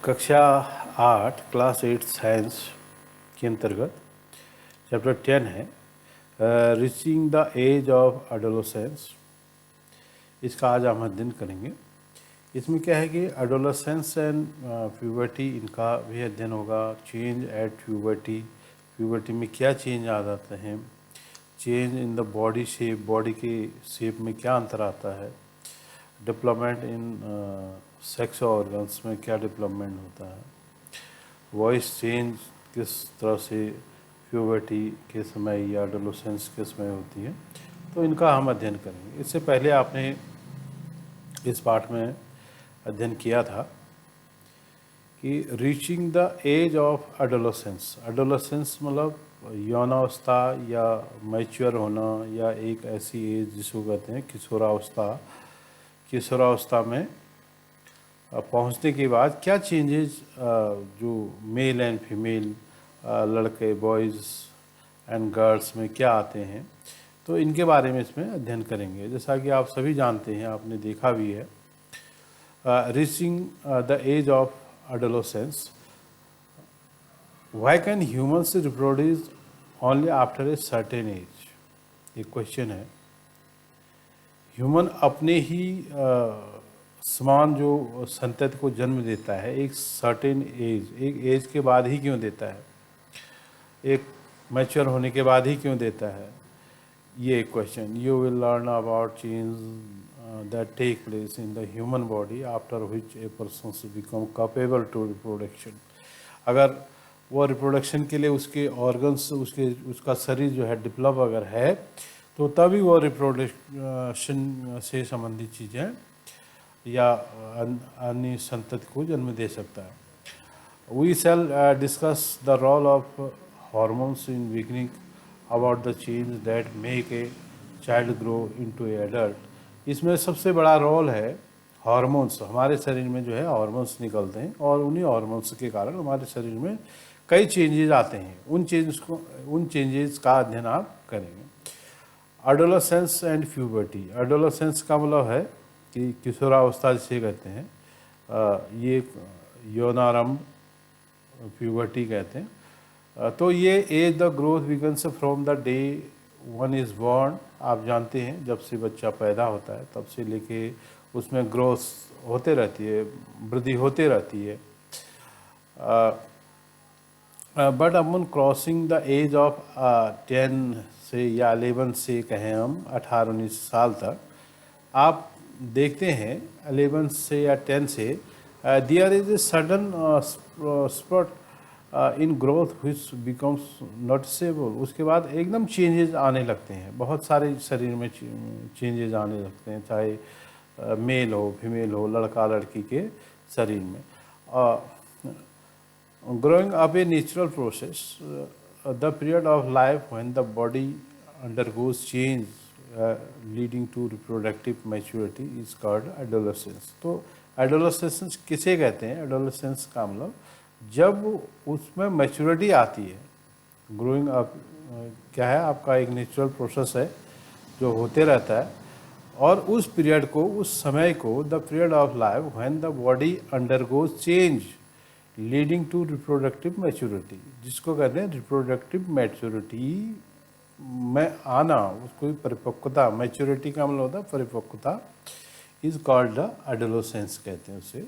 कक्षा 8 class 8 science के अंतर्गत चैप्टर 10 है reaching the age of adolescence. इसका आज हम अध्ययन करेंगे। इसमें क्या है कि एडोलेसेंस एंड प्यूबर्टी, इनका भी अध्ययन होगा। चेंज एट प्यूबर्टी, प्यूबर्टी में क्या चेंज आ जाते हैं, change in the body shape, body के शेप में क्या अंतर आता है, डेवलपमेंट इन सेक्स ऑर्गन्स में क्या डेवलपमेंट होता है, वॉइस चेंज किस तरह से प्यूबर्टी के समय या एडोलेसेंस के समय होती है, तो इनका हम अध्ययन करेंगे। इससे पहले आपने इस पाठ में अध्ययन किया था कि reaching the age of adolescence. Adolescence मतलब यौनावस्था या मैच्योर होना, या एक ऐसी एज जिसको कहते हैं किशोरावस्था। किशोरावस्था में पहुंचने के बाद क्या चेंजेस जो मेल एंड फीमेल, लड़के बॉयज़ एंड गर्ल्स में क्या आते हैं, तो इनके बारे में इसमें अध्ययन करेंगे। जैसा कि आप सभी जानते हैं, आपने देखा भी है, reaching the age of adolescence, why can humans reproduce only after a certain age. ये क्वेश्चन है। ह्यूमन अपने ही समान जो संतति को जन्म देता है एक सर्टेन एज, एक एज के बाद ही क्यों देता है, एक मैच्योर होने के बाद ही क्यों देता है, ये question. You will learn about change that take place in the human body after which a person become capable to reproduction. अगर वो रिप्रोडक्शन के लिए उसके ऑर्गन्स, उसका शरीर जो है डेवलप अगर है, तो तभी वो रिप्रोडक्शन से संबंधित चीज़ें या अन्य संतति को जन्म दे सकता है। We shall discuss the role of hormones in beginning, about the change that make a child grow into a adult. इसमें सबसे बड़ा रोल है हार्मोन्स। हमारे शरीर में जो है हार्मोन्स निकलते हैं, और उन्हीं हार्मोन्स के कारण हमारे शरीर में कई चेंजेस आते हैं। उन चेंजेस का अध्ययन आप करेंगे। Adolescence and puberty. एडोलेसेंस का मतलब है कि किशोरावस्था जिसे कहते हैं, ये यौनारंभ प्यूबर्टी कहते हैं। तो ये age the growth begins from the day one is born. आप जानते हैं, जब से बच्चा पैदा होता है तब से लेके उसमें ग्रोथ होते रहती है, वृद्धि होते रहती है। बट अपन क्रॉसिंग द एज ऑफ 10 से या 11 से कहें हम 18-19 साल तक, आप देखते हैं 11 से या 10 से there is a sudden spot in growth which becomes noticeable. उसके बाद एकदम चेंजेस आने लगते हैं, बहुत सारे शरीर में चेंजेस आने लगते हैं, चाहे मेल हो फीमेल हो, लड़का लड़की के शरीर में। Growing up a natural process, the period of life when the body undergoes change leading to reproductive maturity is called adolescence। तो adolescence किसे कहते हैं? adolescence का मतलब जब उसमें मैच्योरिटी आती है। ग्रोइंग अप क्या है? आपका एक नेचुरल प्रोसेस है जो होते रहता है, और उस पीरियड को, उस समय को, the period of life when the body undergoes change leading to reproductive maturity, जिसको कहते हैं रिप्रोडक्टिव मैच्योरिटी में आना, उसको परिपक्वता। मैच्योरिटी का मतलब होता है परिपक्वता। इज कॉल्ड द एडोलेसेंस कहते हैं उसे।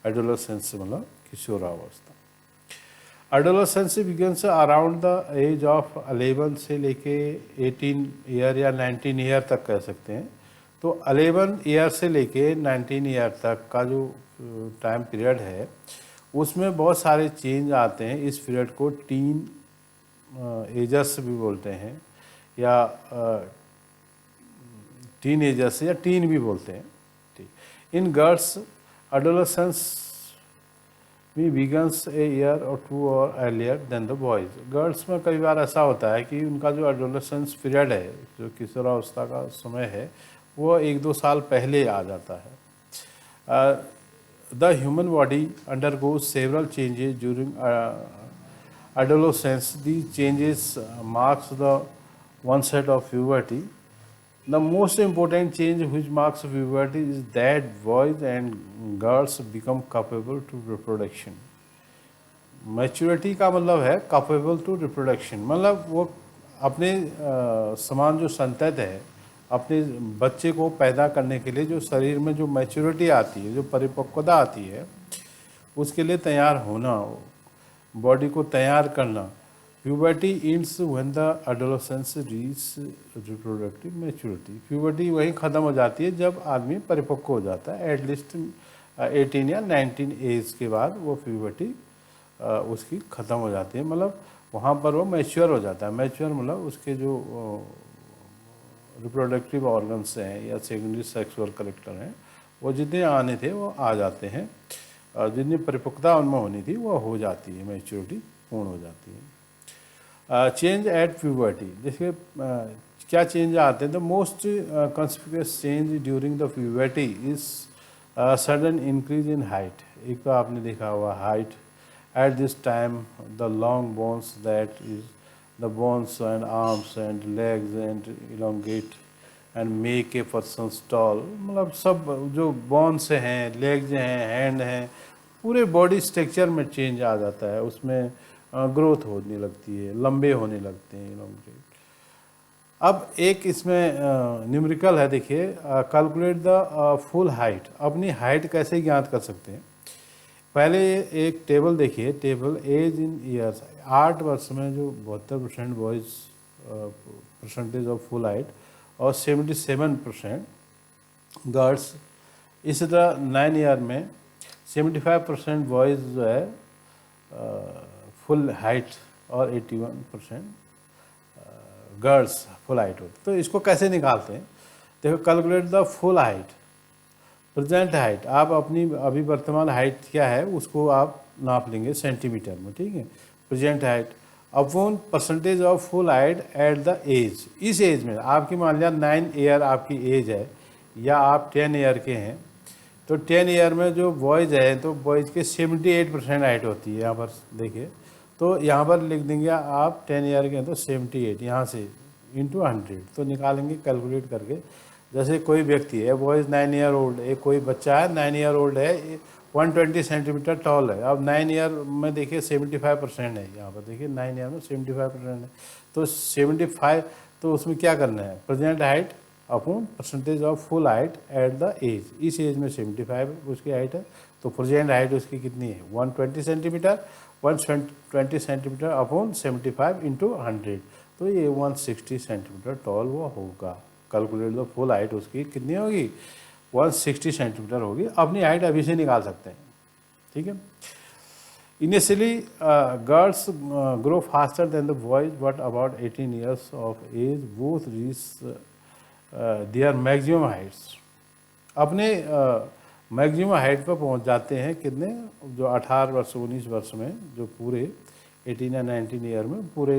एडोलेसेंस मतलब किशोरावस्था। Adolescence begins around the age of 11 से लेके 18 ईयर या 19 ईयर तक कह सकते हैं। तो 11 ईयर से लेके 19 ईयर तक का जो टाइम पीरियड है, उसमें बहुत सारे चेंज आते हैं। इस पीरियड को टीन एजर्स भी बोलते हैं, या टीन एजर्स, या टीन भी बोलते हैं। ठीक। इन गर्ल्स एडोलेसेंस भी begins a year or 2 or earlier than the boys. Girls में कई बार ऐसा होता है कि उनका जो एडोलेसेंस पीरियड है, जो किशोरावस्था का समय है, वो 1-2 साल पहले आ जाता है। The human body undergoes several changes during adolescence. These changes marks the onset of puberty. The most important change which marks puberty is that boys and girls become capable to reproduction. Maturity का मतलब है capable to reproduction, मतलब वो अपने समान जो संतत है, अपने बच्चे को पैदा करने के लिए जो शरीर में जो मैच्योरिटी आती है, जो परिपक्वता आती है, उसके लिए तैयार होना, बॉडी को तैयार करना। Puberty ends when the adolescence reach reproductive maturity. Puberty वहीं ख़त्म हो जाती है जब आदमी परिपक्व हो जाता है, एटलीस्ट 18 या 19 एज के बाद वो प्यूबर्टी उसकी ख़त्म हो जाती है, मतलब वहाँ पर वो मैच्योर हो जाता है। मैच्योर मतलब उसके जो रिप्रोडक्टिव ऑर्गन्स हैं या सेकेंडरी सेक्सुअल करेक्टर हैं, वो जितने आने थे वो आ जाते हैं, और जितनी परिपक्वता उनमें होनी थी वो हो जाती है, मैच्योरिटी पूर्ण हो जाती है। चेंज एट प्यूबर्टी, जैसे क्या चेंज आते हैं? The most conspicuous change during the puberty is sudden increase in height. एक तो आपने देखा हुआ height. At this time, the long bones, that is the bones and arms and legs, and elongate and make a person tall। मतलब सब जो bones हैं, legs हैं, हैंड हैं, पूरे बॉडी स्ट्रक्चर में चेंज आ जाता है, उसमें ग्रोथ होने लगती है, लंबे होने लगते हैं, elongate। अब एक इसमें न्यूमेरिकल है, देखिए, कैलकुलेट द फुल हाइट। अपनी हाइट कैसे ज्ञात कर सकते हैं? पहले एक टेबल देखिए, टेबल एज इन ईयर्स। 8 वर्ष में जो 72% boys percentage of full height और 77% गर्ल्स। इसी तरह 9 ईयर में 75% बॉयज़ जो है फुल हाइट और 81% गर्ल्स फुल हाइट होती। तो इसको कैसे निकालते हैं? देखो, calculate the full height, present height. आप अपनी अभी वर्तमान हाइट क्या है उसको आप नाप लेंगे सेंटीमीटर में, ठीक है। Present height upon percentage of full height at the age. इस एज में आपकी मान लिया 9 ईयर आपकी एज है, या आप 10 ईयर के हैं, तो 10 ईयर में जो बॉयज़ हैं तो बॉयज़ के 78% हाइट होती है। यहाँ पर देखिए, तो यहाँ पर लिख देंगे आप 10 ईयर के हैं तो 78 यहाँ से इंटू 100, तो निकालेंगे कैलकुलेट करके। जैसे कोई व्यक्ति है, बॉयज़ 9 ईयर ओल्ड, एक कोई बच्चा है 9 ईयर ओल्ड है, 120 सेंटीमीटर टॉल है। अब 9 ईयर में देखिए 75% है, यहाँ पर देखिए 9 ईयर में 75% है, तो 75, तो उसमें क्या करना है? Present height upon percentage of full height at the age. इस एज में 75 उसकी हाइट है, तो प्रेजेंट हाइट उसकी कितनी है? 120 सेंटीमीटर। 120 सेंटीमीटर अपॉन 75 इंटू 100, तो ये 160 सेंटीमीटर टॉल वो होगा। कैलकुलेट द फुल हाइट उसकी कितनी होगी? 160 सेंटीमीटर होगी। अपनी हाइट अभी से निकाल सकते हैं, ठीक है। Initially girls grow faster than the boys, but about 18 years of age both reach their maximum heights. अपने मैक्सिमम हाइट पर पहुंच जाते हैं कितने? जो 18 वर्ष 19 वर्ष में, जो पूरे 18 या 19 ईयर में पूरे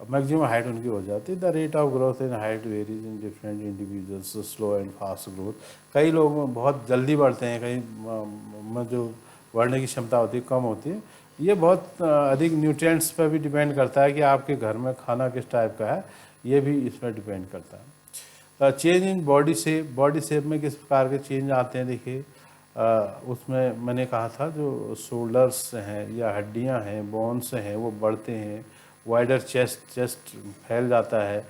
मैक्सिमम हाइट उनकी हो जाती है। The rate of growth in height varies in different individuals, slow and fast growth. कई लोग बहुत जल्दी बढ़ते हैं, कहीं में जो बढ़ने की क्षमता होती है कम होती है। ये बहुत अधिक न्यूट्रिएंट्स पर भी डिपेंड करता है कि आपके घर में खाना किस टाइप का है, ये भी इस पर डिपेंड करता है। Change in body shape, body shape में किस प्रकार के चेंज आते हैं? देखिए, उसमें मैंने कहा था जो शोल्डर्स हैं या हड्डियां हैं, बोन्स हैं, वो बढ़ते हैं। वाइडर चेस्ट फैल जाता है।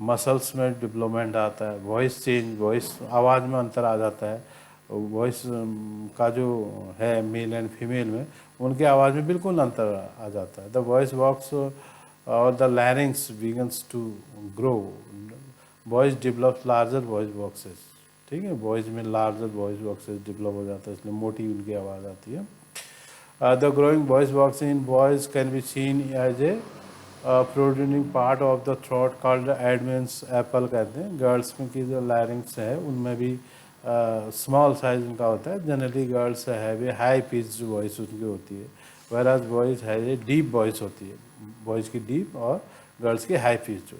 मसल्स में डेवलपमेंट आता है। वॉइस चेंज, वॉइस आवाज़ में अंतर आ जाता है। वॉइस का जो है मेल एंड फीमेल में, उनके आवाज़ में बिल्कुल अंतर आ जाता है। द वॉइस बॉक्स और the larynx begins to grow. Voice develops larger voice boxes, ठीक है। वॉइस में लार्जर वॉइस बॉक्सेस डेवलप हो जाता है, इसलिए मोटी उनकी आवाज़ आती है। The growing voice box in boys can be seen as a producing part of the throat called Adam's apple कहते हैं। गर्ल्स में की जो लैरिंग्स है उनमें भी स्मॉल साइज उनका होता है। जनरली गर्ल्स है हाई पिच वॉइस उनकी होती है, वेराज बॉयज़ है ये डीप वॉइस होती है। बॉयज़ की डीप और गर्ल्स की high pitch.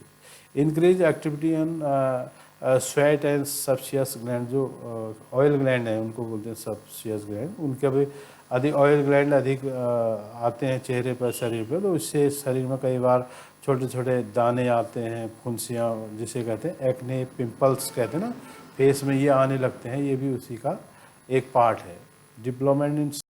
Increase activity and sweat and sebaceous gland जो ऑयल ग्लैंड है उनको बोलते हैं सबशियस ग्लैंड, उनके भी अधिक ऑयल ग्लैंड अधिक आते हैं चेहरे पर, शरीर पर, तो इससे शरीर में कई बार छोटे छोटे दाने आते हैं, फुंसियाँ जिसे कहते हैं एक्ने, पिंपल्स कहते हैं ना फेस में, ये आने लगते हैं, ये भी उसी का एक पार्ट है। Development in